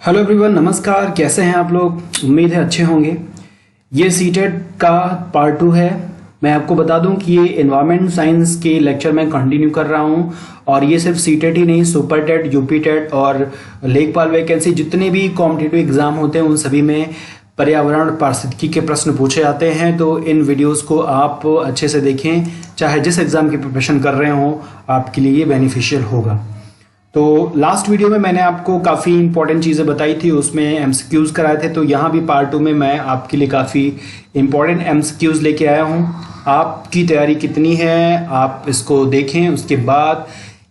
Hello everyone, नमस्कार। कैसे हैं आप लोग? उम्मीद है अच्छे होंगे। ये सीटेट का पार्ट 2 है। मैं आपको बता दूं कि ये एनवायरमेंट साइंस के लेक्चर मैं कंटिन्यू कर रहा हूं और ये सिर्फ सीटेट ही नहीं, सुपर टेट, यूपी टेट और लेखपाल वैकेंसी जितने भी कॉम्पिटिटिव एग्जाम होते हैं उन सभी में पर्यावरण और पारिस्थितिकी के प्रश्न पूछे जाते हैं। तो इन वीडियोस को आप अच्छे से देखें, चाहे जिस एग्जाम की प्रिपरेशन कर रहे हो आपके लिए ये बेनिफिशियल होगा। तो लास्ट वीडियो में मैंने आपको काफ़ी इंपॉर्टेंट चीज़ें बताई थी, उसमें एमसीक्यूज़ कराए थे। तो यहाँ भी पार्ट 2 में मैं आपके लिए काफ़ी इंपॉर्टेंट एमसीक्यूज़ लेके आया हूँ। आपकी तैयारी कितनी है आप इसको देखें। उसके बाद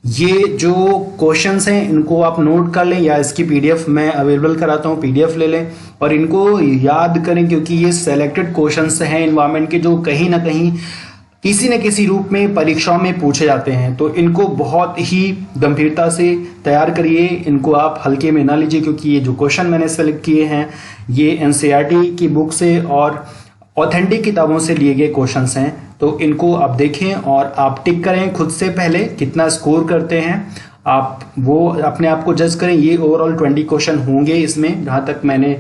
ये जो क्वेश्चंस हैं इनको आप नोट कर लें या इसकी पीडीएफ मैं अवेलेबल कराता हूँ, पीडीएफ ले लें और इनको याद करें, क्योंकि ये सेलेक्टेड क्वेश्चंस हैं एनवायरमेंट के जो कहीं ना कहीं किसी न किसी रूप में परीक्षाओं में पूछे जाते हैं। तो इनको बहुत ही गंभीरता से तैयार करिए, इनको आप हल्के में ना लीजिए, क्योंकि ये जो क्वेश्चन मैंने सेलेक्ट किए हैं ये एनसीईआरटी की बुक से और ऑथेंटिक किताबों से लिए गए क्वेश्चंस हैं। तो इनको आप देखें और आप टिक करें खुद से पहले कितना स्कोर करते हैं आप, वो अपने आप को जज करें। ये ओवरऑल 20 क्वेश्चन होंगे इसमें, जहां तक मैंने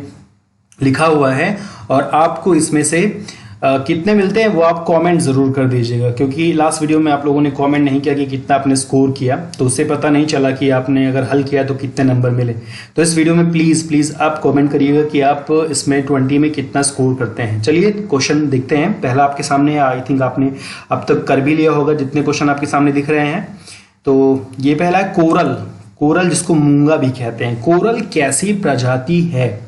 लिखा हुआ है, और आपको इसमें से कितने मिलते हैं वो आप कमेंट जरूर कर दीजिएगा, क्योंकि लास्ट वीडियो में आप लोगों ने कमेंट नहीं किया कि कितना आपने स्कोर किया, तो उससे पता नहीं चला कि आपने अगर हल किया तो कितने नंबर मिले। तो इस वीडियो में प्लीज आप कमेंट करिएगा कि आप इसमें 20 में कितना स्कोर करते हैं। चलिए क्वेश्चन देखते हैं। पहला आपके सामने, आई थिंक आपने अब तक कर भी लिया होगा जितने क्वेश्चन आपके सामने दिख रहे हैं। तो ये पहला है कोरल जिसको मूंगा भी कहते हैं। कोरल कैसी प्रजाति है?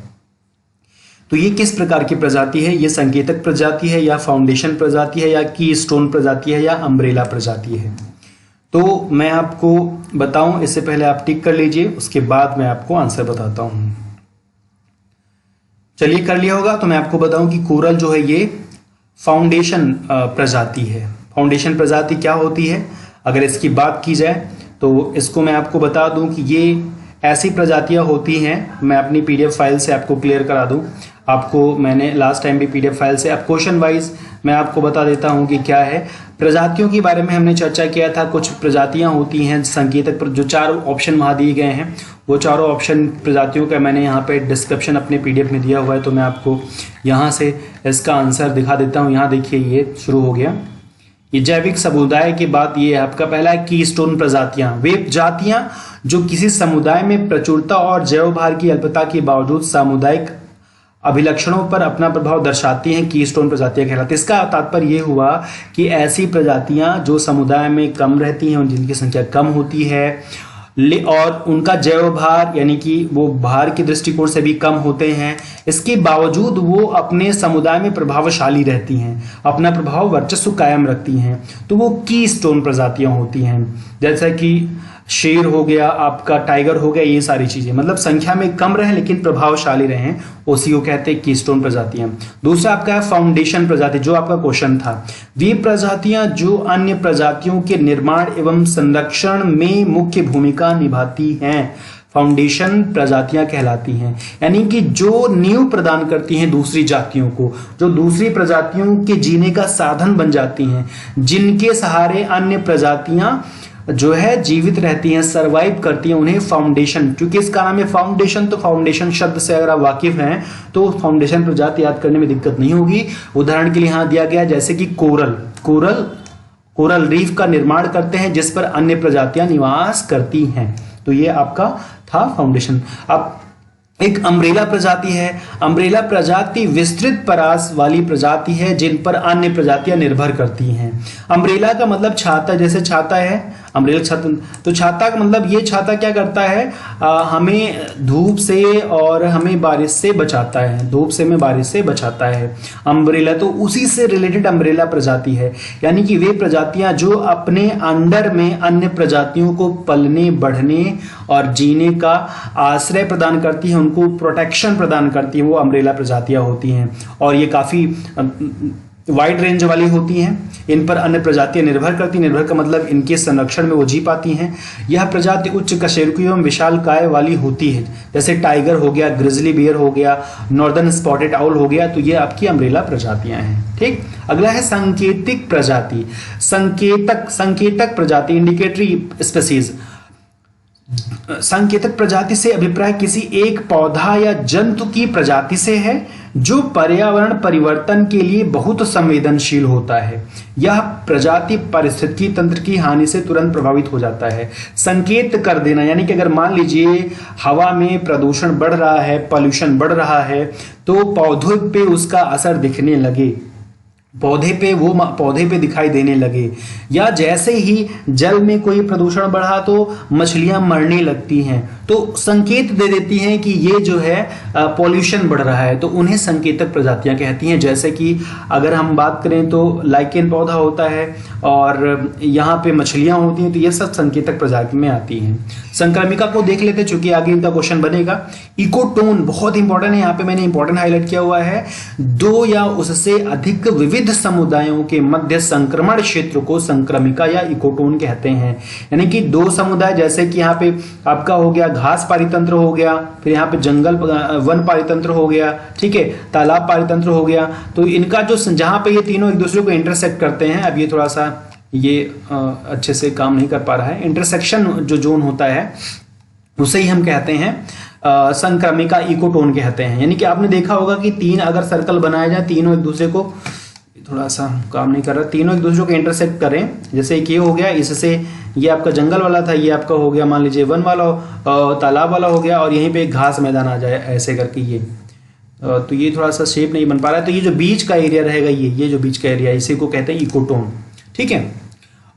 तो ये किस प्रकार की प्रजाति है? ये संकेतक प्रजाति है या फाउंडेशन प्रजाति है या की स्टोन प्रजाति है या अम्ब्रेला प्रजाति है? तो मैं आपको बताऊं इससे पहले आप टिक कर लीजिए, उसके बाद मैं आपको आंसर बताता हूं। चलिए कर लिया होगा। तो मैं आपको बताऊं कि कोरल जो है ये फाउंडेशन प्रजाति है। फाउंडेशन प्रजाति क्या होती है अगर इसकी बात की जाए तो इसको मैं आपको बता दूं कि ये ऐसी प्रजातियां होती हैं, मैं अपनी पीडीएफ फाइल से आपको क्लियर करा दूं। आपको मैंने लास्ट टाइम भी पीडीएफ फाइल से, अब क्वेश्चन वाइज मैं आपको बता देता हूं कि क्या है। प्रजातियों के बारे में हमने चर्चा किया था। कुछ प्रजातियां होती हैं संकेतक पर, जो 4 ऑप्शन वहां दिए गए हैं, वो चारों ऑप्शन प्रजातियों का मैंने यहाँ पे डिस्क्रिप्शन अपने पीडीएफ में दिया हुआ है। तो मैं आपको यहाँ से इसका आंसर दिखा देता हूँ। यहाँ देखिए ये शुरू हो गया। ये जैविक समुदाय के बाद ये आपका पहला है कीस्टोन प्रजातियां। वे जातियां जो किसी समुदाय में प्रचुरता और जैव भार की अल्पता के बावजूद सामुदायिक अभिलक्षणों पर अपना प्रभाव दर्शाती हैं, कीस्टोन प्रजातियां कहलाती हैं। इसका तात्पर्य ये हुआ कि ऐसी प्रजातियां जो समुदाय में कम रहती हैं, जिनकी संख्या कम होती है और उनका जैव भार यानी कि वो भार के दृष्टिकोण से भी कम होते हैं, इसके बावजूद वो अपने समुदाय में प्रभावशाली रहती हैं, अपना प्रभाव वर्चस्व कायम रखती हैं, तो वो कीस्टोन प्रजातियां होती हैं। जैसा कि शेर हो गया, आपका टाइगर हो गया, ये सारी चीजें मतलब संख्या में कम रहे लेकिन प्रभावशाली रहे, उसी को कहते हैं कीस्टोन प्रजातियां। दूसरा आपका है फाउंडेशन प्रजाति, जो आपका क्वेश्चन था। वे प्रजातियां जो अन्य प्रजातियों के निर्माण एवं संरक्षण में मुख्य भूमिका निभाती हैं, फाउंडेशन प्रजातियां कहलाती हैं। यानी कि जो नींव प्रदान करती हैं दूसरी जातियों को, जो दूसरी प्रजातियों के जीने का साधन बन जाती हैं, जिनके सहारे अन्य प्रजातियां जो है जीवित रहती हैं, सरवाइव करती हैं, उन्हें फाउंडेशन, क्योंकि इसका नाम है फाउंडेशन, तो फाउंडेशन शब्द से अगर आप वाकिफ हैं तो फाउंडेशन प्रजाति याद करने में दिक्कत नहीं होगी। उदाहरण के लिए यहां दिया गया जैसे कि कोरल रीफ का निर्माण करते हैं जिस पर अन्य प्रजातियां निवास करती हैं। तो ये आपका था फाउंडेशन। अब एक अम्ब्रेला प्रजाति है। अम्ब्रेला प्रजाति विस्तृत परास वाली प्रजाति है जिन पर अन्य प्रजातियां निर्भर करती हैं। अम्ब्रेला का मतलब छाता, जैसे छाता है अम्ब्रेला छाता, तो छाता का मतलब ये छाता क्या करता है, हमें धूप से और हमें बारिश से बचाता है, धूप से हमें बारिश से बचाता है अम्ब्रेला। तो उसी से रिलेटेड अम्ब्रेला प्रजाति है। यानी कि वे प्रजातियां जो अपने अंडर में अन्य प्रजातियों को पलने, बढ़ने और जीने का आश्रय प्रदान करती हैं, उनको प्रोटेक्शन प्रदान करती है, वो अम्ब्रेला प्रजातियां होती हैं। और ये काफी वाइड रेंज वाली होती हैं, इन पर अन्य प्रजातियां निर्भर करती, निर्भर का मतलब इनके संरक्षण में वो जी पाती हैं। यह प्रजाति उच्च कशेरुकी एवं विशाल काय वाली होती है, जैसे टाइगर हो गया, ग्रिजली बियर हो गया, नॉर्दर्न स्पॉटेड आउल हो गया। तो ये आपकी अम्ब्रेला प्रजातियां हैं। ठीक, अगला है संकेतिक प्रजाति। संकेतक प्रजाति, इंडिकेटरी स्पीसीज। संकेतक प्रजाति से अभिप्राय किसी एक पौधा या जंतु की प्रजाति से है जो पर्यावरण परिवर्तन के लिए बहुत संवेदनशील होता है। यह प्रजाति पारिस्थितिकी तंत्र की हानि से तुरंत प्रभावित हो जाता है। संकेत कर देना यानी कि अगर मान लीजिए हवा में प्रदूषण बढ़ रहा है, पॉल्यूशन बढ़ रहा है, तो पौधों पे उसका असर दिखने लगे, पौधे पे दिखाई देने लगे, या जैसे ही जल में कोई प्रदूषण बढ़ा तो मछलियां मरने लगती हैं, तो संकेत दे देती हैं कि ये जो है पॉल्यूशन बढ़ रहा है, तो उन्हें संकेतक प्रजातियां कहती हैं। जैसे कि अगर हम बात करें तो लाइकेन पौधा होता है और यहाँ पे मछलियां होती हैं, तो ये सब संकेतक प्रजाति में आती हैं। संक्रमिका को देख लेते चूंकि आगे इनका क्वेश्चन बनेगा। इकोटोन बहुत इंपॉर्टेंट है, यहाँ पे मैंने इंपॉर्टेंट हाईलाइट किया हुआ है। दो या उससे अधिक विविध समुदायों के मध्य संक्रमण क्षेत्र को संक्रमिका या इकोटोन कहते हैं। यानी कि दो समुदाय, जैसे कि यहाँ पे आपका हो गया घास पारितंत्र हो गया, फिर यहाँ पे जंगल वन पारितंत्र हो गया, ठीक है, तालाब पारितंत्र हो गया, तो इनका जो जहां पे ये तीनों एक दूसरे को इंटरसेक्ट करते हैं, अब ये थोड़ा सा ये अच्छे से काम नहीं कर पा रहा है, इंटरसेक्शन जो जोन होता है उसे ही हम कहते हैं संक्रमिका इकोटोन कहते हैं। यानी कि आपने देखा होगा कि तीन अगर सर्कल बनाए जाए, तीनों एक दूसरे को, थोड़ा सा काम नहीं कर रहा, तीनों एक दूसरे को इंटरसेक्ट करें, जैसे एक ये हो गया, इससे ये आपका जंगल वाला था, ये आपका हो गया मान लीजिए वन वाला, तालाब वाला हो गया, और यहीं पे एक घास मैदान आ जाए ऐसे करके ये, तो ये थोड़ा सा शेप नहीं बन पा रहा है, तो ये जो बीच का एरिया रहेगा, ये जो बीच का एरिया, इसी को कहते हैं इकोटोन, ठीक है।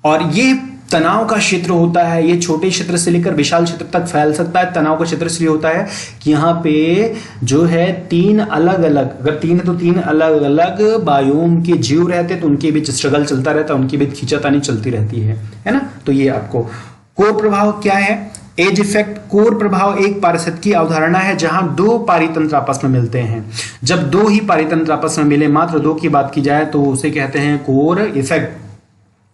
और ये तनाव का क्षेत्र होता है, ये छोटे क्षेत्र से लेकर विशाल क्षेत्र तक फैल सकता है। तनाव का क्षेत्र इसलिए होता है कि यहाँ पे जो है तीन अलग अलग, अगर तीन है तो तीन अलग अलग बायोम के जीव रहते हैं, तो उनके बीच स्ट्रगल चलता रहता है, उनके बीच खींचातानी चलती रहती है ना। तो ये आपको कोर प्रभाव क्या है, एज इफेक्ट। कोर प्रभाव एक पारिस्थितिकी अवधारणा है जहां दो पारितंत्र आपस में मिलते हैं। जब दो ही पारितंत्र आपस में मिले, मात्र दो की बात की जाए, तो उसे कहते हैं कोर इफेक्ट,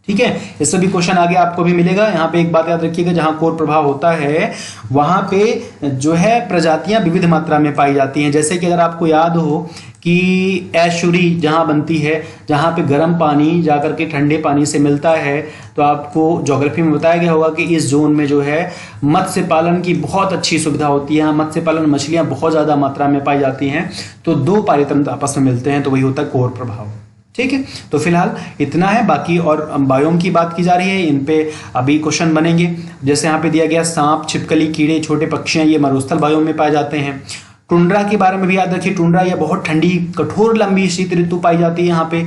ठीक है। इससे भी क्वेश्चन आगे आपको भी मिलेगा। यहाँ पे एक बात याद रखिएगा, जहां कोर प्रभाव होता है वहां पे जो है प्रजातियां विविध मात्रा में पाई जाती हैं। जैसे कि अगर आपको याद हो कि एशुरी जहां बनती है, जहां पे गर्म पानी जाकर के ठंडे पानी से मिलता है, तो आपको ज्योग्राफी में बताया गया होगा कि इस जोन में जो है मत्स्य पालन की बहुत अच्छी सुविधा होती है, मत्स्य पालन मछलियां बहुत ज्यादा मात्रा में पाई जाती हैं, तो दो पारितंत्र आपस में मिलते हैं, तो वही होता है कोर प्रभाव, ठीक है। तो फिलहाल इतना है, बाकी और बायोम की बात की जा रही है, इन पे अभी क्वेश्चन बनेंगे। जैसे यहाँ पे दिया गया सांप, छिपकली, कीड़े, छोटे पक्षियां, ये मरुस्थल बायोम में पाए जाते हैं। टुंड्रा के बारे में भी याद रखिए, टुंड्रा यह बहुत ठंडी कठोर लंबी शीत ऋतु पाई जाती है। यहाँ पे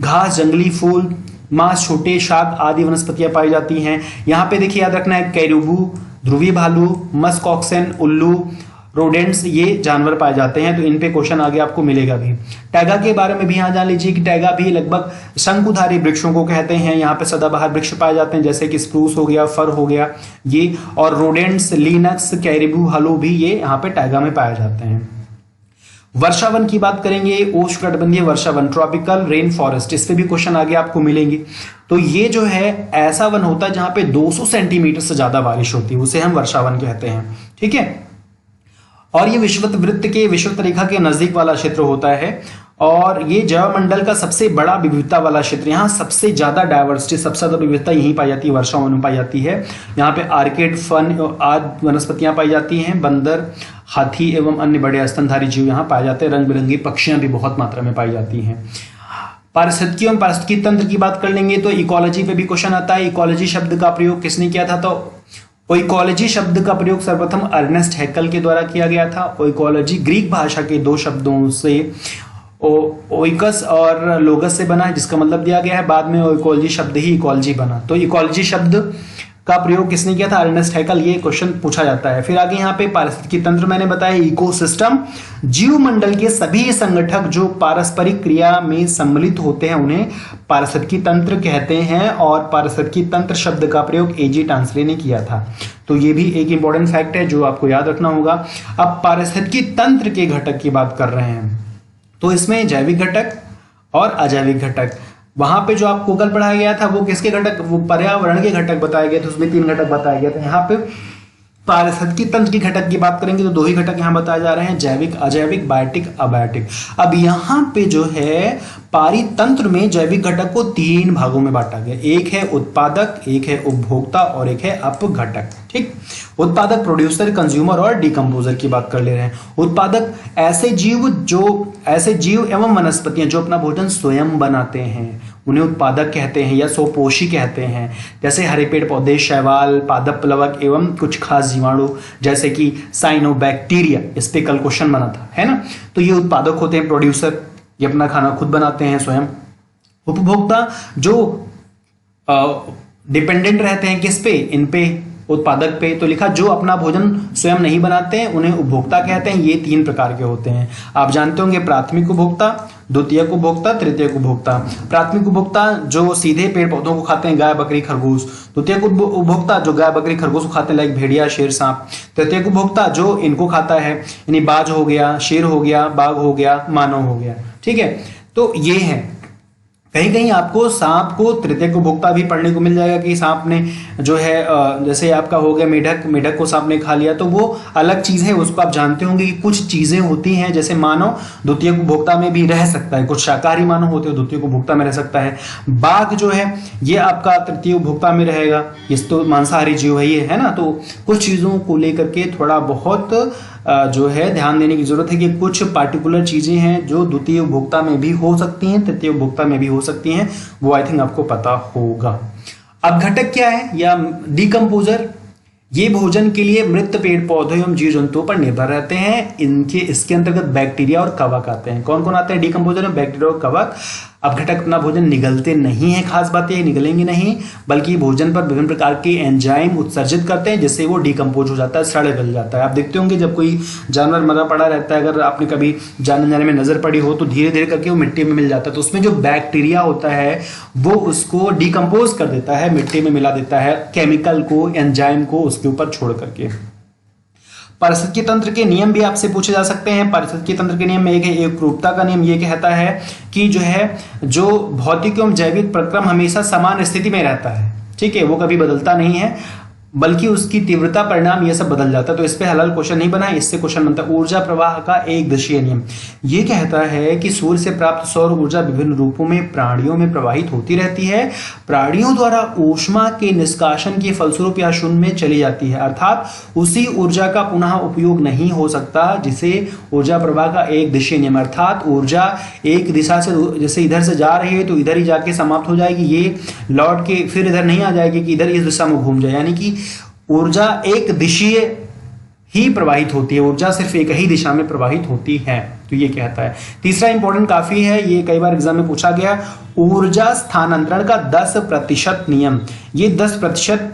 घास, जंगली फूल, मांस, छोटे शाक आदि वनस्पतियां पाई जाती हैं। यहाँ पे देखिए याद रखना है कैरूबू, ध्रुवी भालू, मस्क ऑक्सन, उल्लू, रोडेंट्स, ये जानवर पाए जाते हैं, तो इन पे क्वेश्चन आगे आपको मिलेगा भी। टैगा के बारे में भी यहाँ जान लीजिए कि टैगा भी लगभग शंकुधारी वृक्षों को कहते हैं। यहाँ पे सदाबहार वृक्ष पाए जाते हैं, जैसे कि स्प्रूस हो गया, फर हो गया ये, और रोडेंट्स, लिनक्स, कैरिबू, हलो भी ये यहाँ पे टैगा में पाए जाते हैं। वर्षावन की बात करेंगे, उष्णकटिबंधीय वर्षावन, ट्रॉपिकल रेन फॉरेस्ट, इस पे भी क्वेश्चन आगे आपको मिलेंगे। तो ये जो है ऐसा वन होता है जहां पे 200 सेंटीमीटर से ज्यादा बारिश होती है, उसे हम वर्षावन कहते हैं, ठीक है। और ये विषुवत वृत्त के विषुवत रेखा के नजदीक वाला क्षेत्र होता है, और ये जैवमंडल का सबसे बड़ा विविधता वाला क्षेत्र। यहाँ सबसे ज्यादा डायवर्सिटी, सबसे ज्यादा विविधता यहीं पाई जाती है, वर्षावन में पाई जाती है। यहाँ पे आर्किड, फन आदि वनस्पतियां पाई जाती हैं। बंदर, हाथी एवं अन्य बड़े स्तनधारी जीव यहाँ पाए जाते हैं। रंग बिरंगी पक्षियां भी बहुत मात्रा में पाई जाती हैं। पारिस्थितिकी एवं पारिस्थितिकी तंत्र की बात कर लेंगे तो इकोलॉजी पे भी क्वेश्चन आता है। इकोलॉजी शब्द का प्रयोग किसने किया था, तो इकोलॉजी शब्द का प्रयोग सर्वप्रथम अर्नेस्ट हैकल के द्वारा किया गया था। इकोलॉजी ग्रीक भाषा के दो शब्दों से ओइकस और लोगस से बना है, जिसका मतलब दिया गया है, बाद में इकोलॉजी शब्द ही इकोलॉजी बना। तो इकोलॉजी शब्द का प्रयोग किसने किया था, अर्नेस्ट हैकल, ये क्वेश्चन पूछा जाता है। फिर आगे यहाँ पे पारिस्थितिकी तंत्र मैंने बताया, इकोसिस्टम, जीव मंडल के सभी संगठक जो पारस्परिक क्रिया में सम्मिलित होते हैं उन्हें पारिस्थितिकी तंत्र कहते हैं। और पारिस्थितिकी तंत्र शब्द का प्रयोग एजी टांसले ने किया था। तो ये भी एक इंपॉर्टेंट फैक्ट है जो आपको याद रखना होगा। अब पारिस्थितिकी तंत्र के घटक की बात कर रहे हैं, तो इसमें जैविक घटक और अजैविक घटक, वहां पे जो आपको कल पढ़ाया गया था वो किसके घटक, वो पर्यावरण के घटक बताए गए थे, उसमें 3 घटक बताए गए थे। यहाँ पे पारिस्थितिकी तंत्र की घटक की बात करेंगे तो 2 ही घटक यहाँ बताए जा रहे हैं, जैविक, अजैविक, बायोटिक, अबायोटिक। अब यहाँ पे जो है पारितंत्र में जैविक घटक को 3 भागों में बांटा गया, एक है उत्पादक, एक है उपभोक्ता और एक है अपघटक। ठीक, उत्पादक प्रोड्यूसर, कंज्यूमर और डिकम्पोजर की बात कर ले रहे हैं। उत्पादक ऐसे जीव एवं वनस्पतियां जो अपना भोजन स्वयं बनाते हैं, उन्हें उत्पादक कहते हैं या स्वपोषी कहते हैं। जैसे हरे पेड़ पौधे, शैवाल, पादप प्लवक एवं कुछ खास जीवाणु जैसे कि साइनोबैक्टीरिया, इस पे कल क्वेश्चन बना था, है ना। तो ये उत्पादक होते हैं, प्रोड्यूसर, ये अपना खाना खुद बनाते हैं स्वयं। उपभोक्ता जो डिपेंडेंट रहते हैं किस पे, इन पे, उत्पादक पे। तो लिखा जो अपना भोजन स्वयं नहीं बनाते हैं उन्हें उपभोक्ता कहते हैं। ये 3 प्रकार के होते हैं, आप जानते होंगे, प्राथमिक उपभोक्ता, द्वितीयक उपभोक्ता, तृतीयक उपभोक्ता। प्राथमिक उपभोक्ता जो सीधे पेड़ पौधों को खाते हैं, गाय बकरी खरगोश। द्वितीयक उपभोक्ता जो गाय बकरी खरगोश को खाते हैं, लाइक भेड़िया शेर सांप। तृतीयक उपभोक्ता जो इनको खाता है, यानी बाज हो गया, शेर हो गया, बाघ हो गया, मानव हो गया। ठीक है, तो ये है। कहीं कहीं आपको सांप को तृतीयक उपभोक्ता भी पढ़ने को मिल जाएगा कि सांप ने जो है, जैसे आपका हो गया मेढक को सांप ने खा लिया, तो वो अलग चीज है, उसको आप जानते होंगे कि कुछ चीजें होती हैं। जैसे मानव द्वितीयक उपभोक्ता में भी रह सकता है, कुछ शाकाहारी मानव होते हैं द्वितीयक उपभोक्ता में रह सकता है। बाघ जो है ये आपका तृतीय उपभोक्ता में रहेगा, इस तो मांसाहारी जीव है ये, है ना। तो कुछ चीजों को लेकर के थोड़ा बहुत जो है ध्यान देने की जरूरत है कि कुछ पार्टिकुलर चीजें हैं जो द्वितीय उपभोक्ता में भी हो सकती हैं, तृतीय उपभोक्ता में भी हो सकती हैं, वो आई थिंक आपको पता होगा। अब घटक क्या है या डिकम्पोजर, ये भोजन के लिए मृत पेड़ पौधों एवं जीव जंतुओं पर निर्भर रहते हैं। इसके अंतर्गत बैक्टीरिया और कवक आते हैं। कौन कौन आते हैं डिकम्पोजर में? बैक्टीरिया और कवक। अब घटक अपना भोजन निगलते नहीं है, खास बात ये निगलेंगे नहीं, बल्कि भोजन पर विभिन्न प्रकार के एंजाइम उत्सर्जित करते हैं जिससे वो डिकम्पोज हो जाता है, सड़ गल जाता है। आप देखते होंगे जब कोई जानवर मरा पड़ा रहता है, अगर आपने कभी जाने में नजर पड़ी हो, तो धीरे धीरे करके वो मिट्टी में मिल जाता है। तो उसमें जो बैक्टीरिया होता है वो उसको डिकम्पोज कर देता है, मिट्टी में मिला देता है, केमिकल को, एंजाइम को उसके ऊपर छोड़ करके। पारिस्थितिकी तंत्र के नियम भी आपसे पूछे जा सकते हैं। पारिस्थितिकी तंत्र के नियम में एक है एकरूपता का नियम। ये कहता है कि जो भौतिक एवं जैविक प्रक्रम हमेशा समान स्थिति में रहता है, ठीक है, वो कभी बदलता नहीं है, बल्कि उसकी तीव्रता, परिणाम ये सब बदल जाता है। तो इस पे हलाल क्वेश्चन नहीं बना है, इससे क्वेश्चन बनता है ऊर्जा प्रवाह का एक दिशीय नियम। ये कहता है कि सूर्य से प्राप्त सौर ऊर्जा विभिन्न रूपों में प्राणियों में प्रवाहित होती रहती है। प्राणियों द्वारा ऊष्मा के निष्कासन के फलस्वरूप या शून्य में चली जाती है, अर्थात उसी ऊर्जा का पुनः उपयोग नहीं हो सकता, जिसे ऊर्जा प्रवाह का एक दिशीय नियम। अर्थात ऊर्जा एक दिशा से, जैसे इधर से जा रही है तो इधर ही जाके समाप्त हो जाएगी, ये लौट के फिर इधर नहीं आ जाएगी कि इधर इस दिशा में घूम जाए। यानी कि ऊर्जा एक दिशीय ही प्रवाहित होती है, ऊर्जा सिर्फ एक ही दिशा में प्रवाहित होती है। तो ये कहता है। तीसरा इंपॉर्टेंट काफी है, ये कई बार एग्जाम में पूछा गया, ऊर्जा स्थानांतरण का 10% नियम। ये 10%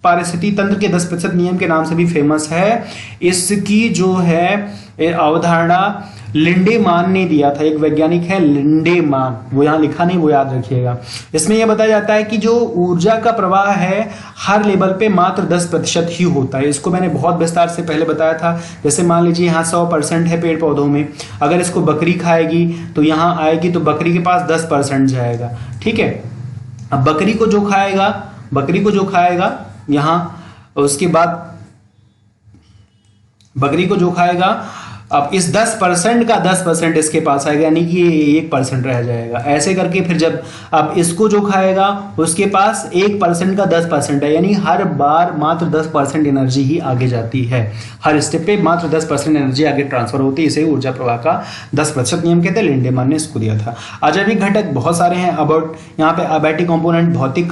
पारिस्थितिकी तंत्र के 10% नियम के नाम से भी फेमस है। इसकी जो है अवधारणा लिंडेमान ने दिया था, एक वैज्ञानिक है लिंडेमान, वो यहां लिखा नहीं, वो याद रखिएगा। इसमें यह बताया जाता है कि जो ऊर्जा का प्रवाह है हर लेवल पे मात्र 10% ही होता है। इसको मैंने बहुत विस्तार से पहले बताया था। जैसे मान लीजिए यहाँ 100% है पेड़ पौधों में, अगर इसको बकरी खाएगी तो यहाँ आएगी तो बकरी के पास 10% जाएगा, ठीक है। अब बकरी को जो खाएगा यहाँ, उसके बाद बकरी को जो खाएगा, अब इस 10% का 10% इसके पास आएगा, यानी कि ये 1% रह जाएगा। ऐसे करके फिर जब अब इसको जो खाएगा उसके पास 1% का 10% है, यानी हर बार मात्र 10% एनर्जी ही आगे जाती है। हर स्टेप पे मात्र 10% एनर्जी आगे ट्रांसफर होती है। इसे ऊर्जा प्रवाह का 10% नियम कहते हैं। लिंडेमान ने इसको दिया था। अजैविक घटक बहुत सारे हैं। अबाउट यहाँ पे अबैटिक कंपोनेंट, भौतिक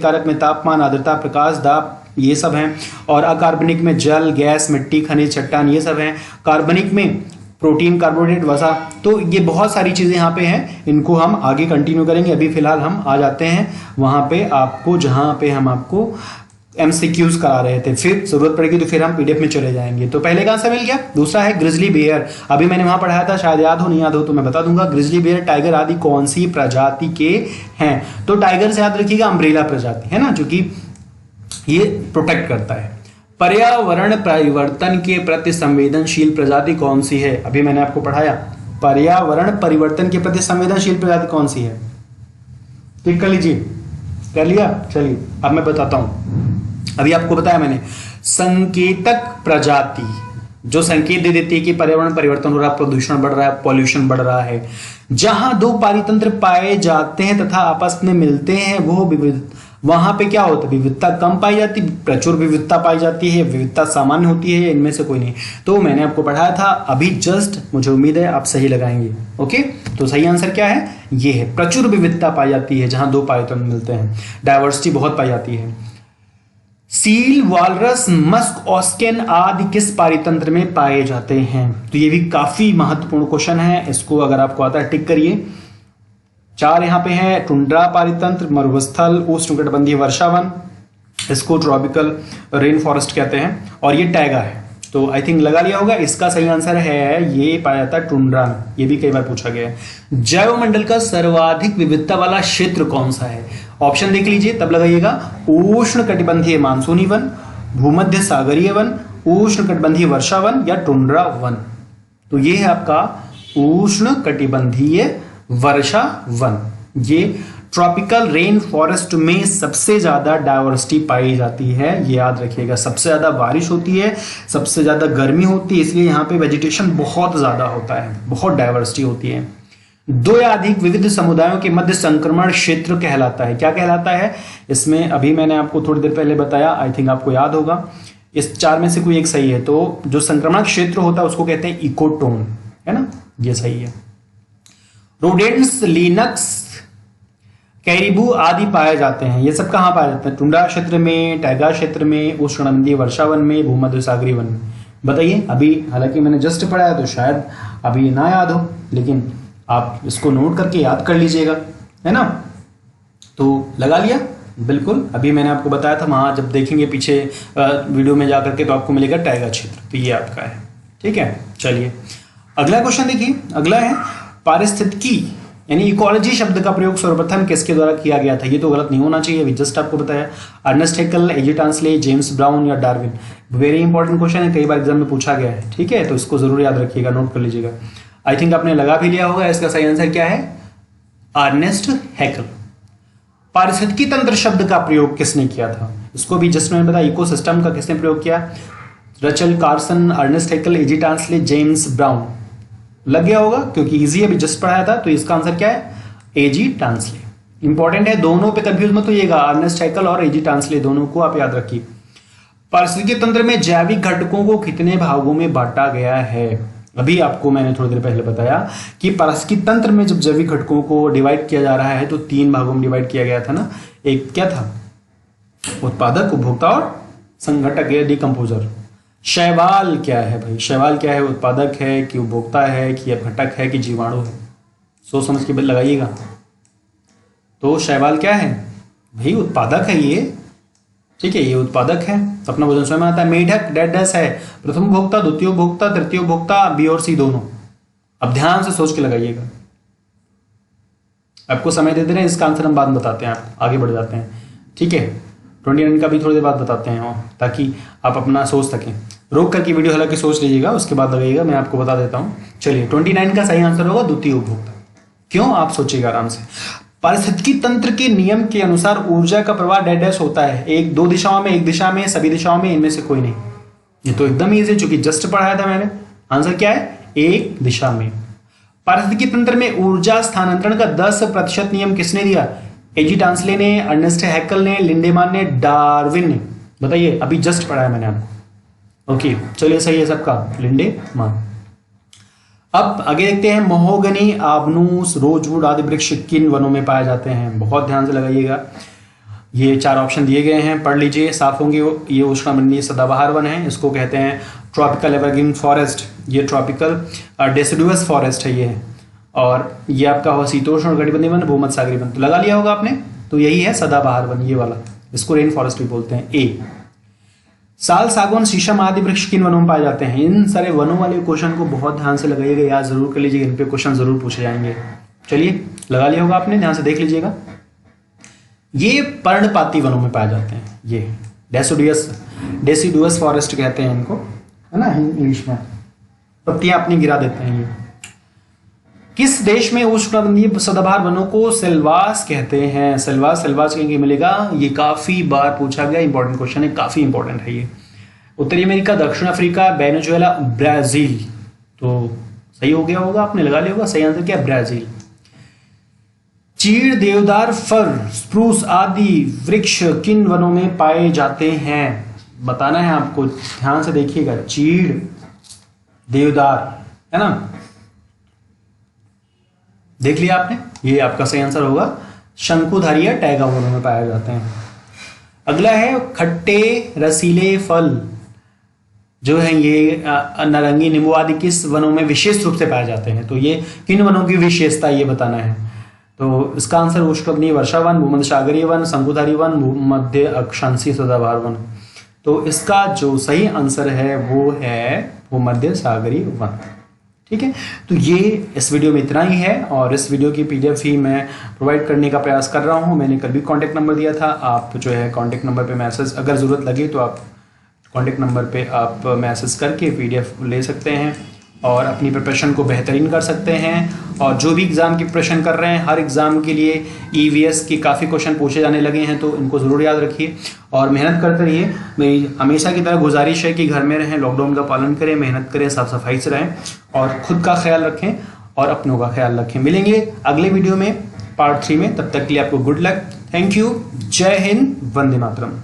कारक में तापमान, आर्द्रता, प्रकाश, दाब, ये सब हैं। और अकार्बनिक में जल, गैस, मिट्टी, खनिज, चट्टान, ये सब हैं। कार्बनिक में प्रोटीन, कार्बोहाइड्रेट, वसा। तो ये बहुत सारी चीजें यहाँ पे हैं, इनको हम आगे कंटिन्यू करेंगे। अभी फिलहाल हम आ जाते हैं वहां पे आपको, जहां पे हम आपको MCQs करा रहे थे। फिर जरूरत पड़ेगी तो फिर हम PDF में चले जाएंगे। तो पहले कहां से मिल गया? दूसरा है ग्रिजली बेयर। अभी मैंने वहां पढ़ाया था, शायद याद हो, नहीं याद हो तो मैं बता दूंगा। ग्रिजली बेयर, टाइगर आदि कौन सी प्रजाति के हैं? तो टाइगर से याद रखिएगा अम्ब्रेला प्रजाति है ना, जो कि ये प्रोटेक्ट करता है। पर्यावरण परिवर्तन के प्रति संवेदनशील प्रजाति कौन सी है? अभी मैंने आपको पढ़ाया, पर्यावरण परिवर्तन के प्रति संवेदनशील प्रजाति कौन सी है? ठीक कर लीजिए, कर लिया। चलिए अब मैं बताता हूं। अभी आपको बताया मैंने, संकेतक प्रजाति जो संकेत दे देती है कि पर्यावरण परिवर्तन हो रहा है, प्रदूषण बढ़ रहा है, पॉल्यूशन बढ़ रहा है। जहां दो पारितंत्र पाए जाते हैं तथा आपस में मिलते हैं वो विविध, वहां पे क्या होता है, विविधता कम पाई जाती, प्रचुर विविधता पाई जाती है, विविधता सामान्य होती है, इनमें से कोई नहीं। तो मैंने आपको पढ़ाया था अभी जस्ट, मुझे उम्मीद है आप सही लगाएंगे। ओके, तो सही आंसर क्या है, ये है प्रचुर विविधता पाई जाती है जहां दो पारितंत्र मिलते हैं, डायवर्सिटी बहुत पाई जाती है। सील, वालरस, मस्क, ऑस्केन आदि किस पारितंत्र में पाए जाते हैं? तो ये भी काफी महत्वपूर्ण क्वेश्चन है, इसको अगर आपको आता है टिक करिए। 4 यहाँ पे है, टुंड्रा पारितंत्र, मरुस्थल, उष्णकटिबंधीय वर्षावन, इसको ट्रॉपिकल रेन फॉरेस्ट कहते हैं, और ये टैगा है। तो आई थिंक लगा लिया होगा, इसका सही आंसर है ये पाया जाता है टुंड्रा में, ये भी कई बार पूछा गया है। जैवमंडल का सर्वाधिक विविधता वाला क्षेत्र कौन सा है? ऑप्शन देख लीजिए तब लगाइएगा। उष्णकटिबंधीय मानसूनी वन, भूमध्य सागरीय वन, उष्णकटिबंधीय वर्षावन या टुंड्रा वन। तो ये है आपका उष्णकटिबंधीय वर्षा वन। ये ट्रॉपिकल रेन फॉरेस्ट में सबसे ज्यादा डायवर्सिटी पाई जाती है, ये याद रखिएगा। सबसे ज्यादा बारिश होती है, सबसे ज्यादा गर्मी होती है, इसलिए यहाँ पे वेजिटेशन बहुत ज्यादा होता है, बहुत डायवर्सिटी होती है। 2 या अधिक विविध समुदायों के मध्य संक्रमण क्षेत्र कहलाता है। क्या कहलाता है? इसमें अभी मैंने आपको थोड़ी देर पहले बताया, आई थिंक आपको याद होगा। इस 4 में से कोई एक सही है। तो जो संक्रमण क्षेत्र होता है उसको कहते हैं इकोटोन, है ना, ये सही है। रोडेंट्स, लिनक्स, कैरिबू आदि पाए जाते हैं, ये सब कहाँ पाए जाते हैं? टुंड्रा क्षेत्र में, टैगा क्षेत्र में, उष्णकटिबंधीय वर्षावन में, भूमध्य सागरीय वन में। बताइए, अभी हालांकि मैंने जस्ट पढ़ा है तो शायद अभी ना याद हो, लेकिन आप इसको नोट करके याद कर लीजिएगा, है ना। तो लगा लिया बिल्कुल। अभी मैंने आपको बताया था, वहां जब देखेंगे पीछे वीडियो में जाकर के तो आपको मिलेगा टैगा क्षेत्र, तो ये आपका है। ठीक है, चलिए अगला क्वेश्चन देखिए। अगला है पारिस्थितिकी यानी इकोलॉजी शब्द का प्रयोग सर्वप्रथम किसके द्वारा किया गया था? ये तो गलत नहीं होना चाहिए, अभी जस्ट आपको बताया। अर्नेस्ट हैकेल, एजी टांसले, जेम्स ब्राउन या डार्विन। वेरी इंपॉर्टेंट क्वेश्चन है, कई बार एग्जाम में पूछा गया है। ठीक है, तो इसको जरूर याद रखिएगा, नोट कर लीजिएगा। आई थिंक आपने लगा भी लिया होगा, इसका सही आंसर क्या है? Ernest Haeckel. पारिस्थितिकी तंत्र शब्द का प्रयोग किसने किया था? इसको भी जस्ट मैंने बताया। इकोसिस्टम का किसने प्रयोग किया? रचल कार्सन, अर्नेस्ट हैकेल, एजी टांसले, जेम्स ब्राउन। लग गया होगा क्योंकि इजी अभी जस्ट पढ़ाया था। तो इसका आंसर क्या है? एजी टांसले। इंपॉर्टेंट है, दोनों पे कंफ्यूज मत होइएगा, अर्नेस्ट हैकेल और एजी टांसले, दोनों को आप याद रखिए। पारिस्थितिकी तंत्र में जैविक घटकों को कितने भागों में बांटा गया है? अभी आपको मैंने थोड़ी देर पहले बताया कि पारिस्थितिकी तंत्र में जब जैविक घटकों को डिवाइड किया जा रहा है तो 3 भागों में डिवाइड किया गया था ना। एक क्या था? उत्पादक, उपभोक्ता और संघटक या डिकम्पोजर। शैवाल क्या है भाई? शैवाल क्या है? उत्पादक है कि उपभोक्ता है कि अपघटक है कि जीवाणु है? सोच समझ के लगाइएगा। तो शैवाल क्या है भाई? उत्पादक है ये। ठीक है, ये उत्पादक है, अपना भोजन स्वयं आता है। मेढक डेडस है, प्रथम उपभोक्ता, द्वितीय उपभोक्ता, तृतीय उपभोक्ता, बी और सी दोनों। अब ध्यान से सोच के लगाइएगा, आपको समय दे दे रहे हैं, इसका आंसर हम बाद में बताते हैं, आपको आगे बढ़ जाते हैं। ठीक है, 29 का भी थोड़ी देर बाद बताते हैं ताकि आप अपना सोच सकें। रोक करके वीडियो हालांकि सोच लीजिएगा, उसके बाद लगाइएगा, मैं आपको बता देता हूं। चलिए 29 का सही आंसर होगा द्वितीय उपभोक्ता। क्यों? आप सोचिएगा आराम से। पारिस्थितिकी तंत्र के नियम के अनुसार ऊर्जा का प्रवाह डैश होता है, 1-2 दिशाओं में, 1 दिशा में, सभी दिशाओं में, इनमें से कोई नहीं। ये तो एकदम ईजी है, चूंकि जस्ट पढ़ाया था मैंने। आंसर क्या है? 1 दिशा में। पारिस्थितिकी तंत्र में ऊर्जा स्थानांतरण का 10% नियम किसने दिया? एजी टांसले ने, अर्नेस्ट हैकेल ने, लिंडेमान ने, डार्विन ने। बताइए, अभी जस्ट पढ़ाया मैंने आपको। ओके, चलिए सही है सबका, लिंडेमान। अब आगे देखते हैं, महोगनी, आबनूस, रोजवुड आदि वृक्ष किन वनों में पाए जाते हैं? बहुत ध्यान से लगाइएगा, ये 4 ऑप्शन दिए गए हैं, पढ़ लीजिए, साफ होंगे। ये उष्णकटिबंधीय सदाबहार वन है, इसको कहते हैं ट्रॉपिकल एवरग्रीन फॉरेस्ट। ये ट्रॉपिकल डेसिडुअस फॉरेस्ट है ये, और ये आपका हुआ शीतोष्ण कटिबंधीय वन, भूमध्य सागरीय वन। तो लगा लिया होगा आपने, तो यही है सदाबहार वन, ये वाला, इसको रेन फॉरेस्ट भी बोलते हैं। ए। साल, सागौन, शीशम आदि वृक्ष किन वनों में पाए जाते हैं? इन सारे वनों वाले क्वेश्चन को बहुत ध्यान से लगाइएगा, याद जरूर कर लीजिएगा, इन पे क्वेश्चन जरूर पूछे जाएंगे। चलिए लगा लिया होगा आपने, ध्यान से देख लीजिएगा। ये पर्णपाती वनों में पाए जाते हैं, ये डेसिडुअस फॉरेस्ट कहते हैं इनको, है ना, इंग्लिश में। पत्तियां अपनी गिरा देते हैं ये। किस देश में उष्णकटिबंधीय सदाबहार वनों को सेल्वास कहते हैं? सेल्वास कहीं मिलेगा, ये काफी बार पूछा गया, इंपॉर्टेंट क्वेश्चन है, काफी इंपॉर्टेंट है ये। उत्तरी अमेरिका, दक्षिण अफ्रीका, वेनेजुएला, ब्राजील। तो सही हो गया होगा, आपने लगा लिया होगा। सही आंसर क्या है? ब्राजील। चीड़, देवदार, फर, स्प्रूस आदि वृक्ष किन वनों में पाए जाते हैं? बताना है आपको, ध्यान से देखिएगा। चीड़, देवदार, है ना, देख लिया आपने, ये आपका सही आंसर होगा। शंकुधारी या टैगा वनों में पाए जाते हैं। अगला है खट्टे रसीले फल जो है ये नारंगी, नींबू आदि किस वनों में विशेष रूप से पाए जाते हैं? तो ये किन वनों की विशेषता ये बताना है। तो इसका आंसर उष्णकटिबंधीय वर्षा वन, भूमध्य सागरीय वन, शंकुधारी वन, भूमध्य अक्षांशीय सदाबहार वन। तो इसका जो सही आंसर है वो है भूमध्य सागरीय वन। ठीक है, तो ये इस वीडियो में इतना ही है, और इस वीडियो की पीडीएफ ही मैं प्रोवाइड करने का प्रयास कर रहा हूँ। मैंने कल भी कॉन्टैक्ट नंबर दिया था, आप जो है कॉन्टैक्ट नंबर पे मैसेज, अगर ज़रूरत लगे तो आप कॉन्टैक्ट नंबर पे आप मैसेज करके पीडीएफ ले सकते हैं और अपनी प्रिपरेशन को बेहतरीन कर सकते हैं। और जो भी एग्ज़ाम की प्रिपरेशन कर रहे हैं, हर एग्ज़ाम के लिए ईवीएस के काफ़ी क्वेश्चन पूछे जाने लगे हैं, तो इनको ज़रूर याद रखिए और मेहनत करते रहिए। मेरी हमेशा की तरह गुजारिश है कि घर में रहें, लॉकडाउन का पालन करें, मेहनत करें, साफ सफाई से रहें और खुद का ख्याल रखें और अपनों का ख्याल रखें। मिलेंगे अगले वीडियो में पार्ट 3 में, तब तक के लिए आपको गुड लक। Thank you. जय हिंद, वंदे मातरम।